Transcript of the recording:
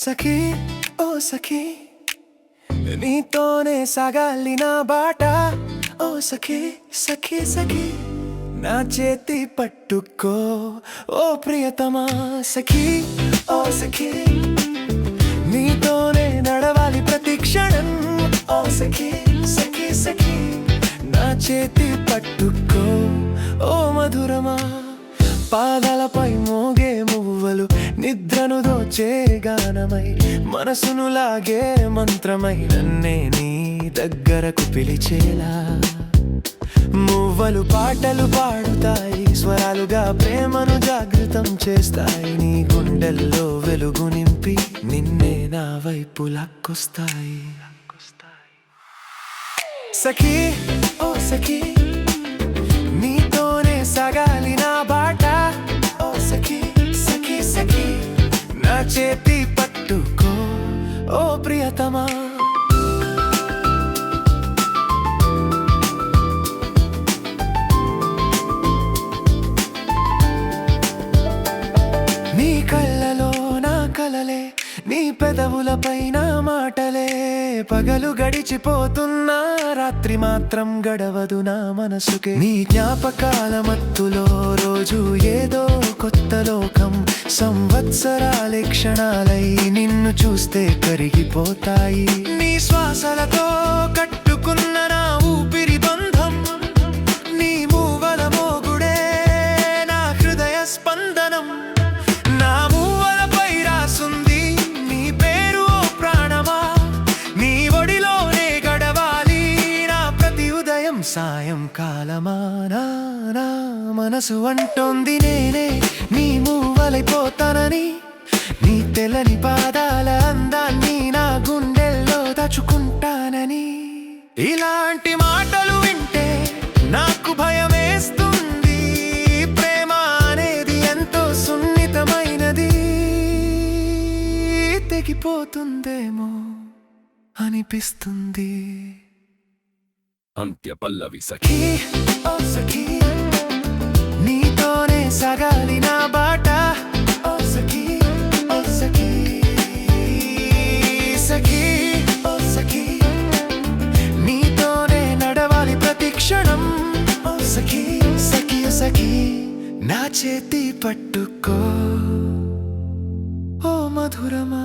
సఖీ ఓ సఖీ నీతోనే సాగాలి నా బాట ఓ సఖీ సఖీ సఖీ నా చేతి పట్టుకో ఓ ప్రియతమా సఖీ ఓ సఖీ నీతోనే నడవాలి ప్రతి క్షణం ఓ సఖీ సఖీ సఖీ నా చేతి పట్టుకో ఓ మధురమా పాదాలపై మోగే మువ్వలు నిద్రను దోచే గానమై మనసును లాగే మంత్రమై నన్నే నీ దగ్గరకు పిలిచేలా మువ్వలు పాటలు పాడుతాయి స్వరాలుగా ప్రేమను జాగృతం చేస్తాయి నీ గుండెల్లో వెలుగు నింపి నిన్నే నా వైపు లాక్కొస్తాయి సఖీ ఓ సఖీ నీతోనే సాగాలి నా బాట ఓ సఖీ సఖీ సఖీ నా చేతి పట్టుకో ఓ ప్రియతమా నీ కళ్ళలో నా కలలే నీ పెదవులపై నా మాటలే పగలు గడిచిపోతున్నా రాత్రి మాత్రం గడవదు నా మనసుకే నీ జ్ఞాపకాల మత్తులో రోజు ఏదో కొత్త లోకం సంవత్సరాలే క్షణాలై నిన్ను చూస్తే కరిగిపోతాయి నీ శ్వాసలతో కట్టుకున్న నా ఊపిరి బంధం నీ మూవల మోగుడే నా హృదయ స్పందనం నా మూవలపై రాసుంది నీ పేరు ఓ ప్రాణమా నీ ఒడిలోనే గడవాలి నా ప్రతి ఉదయం సాయంకాలమా నా మనసు అంటోంది నేనే నీ మూవలైపోతానని నీ తెల్లని పాదాల అందాన్ని నా గుండెల్లో దాచుకుంటానని ఇలాంటి మాటలు వింటే నాకు భయమేస్తుంది ప్రేమ అనేది ఎంతో సున్నితమైనది తెగిపోతుందేమో అనిపిస్తుంది అంత్య పల్లవి సఖీ ఓ సఖీ నీతోనే సాగాలి నా బాట ఓ సఖీ ఓ సఖీ సఖీ ఓ సఖీ నీతోనే నడవాలి ప్రతి క్షణం ఓ సఖీ సఖీ సఖీ నా చేతి పట్టుకో ఓ మధురమా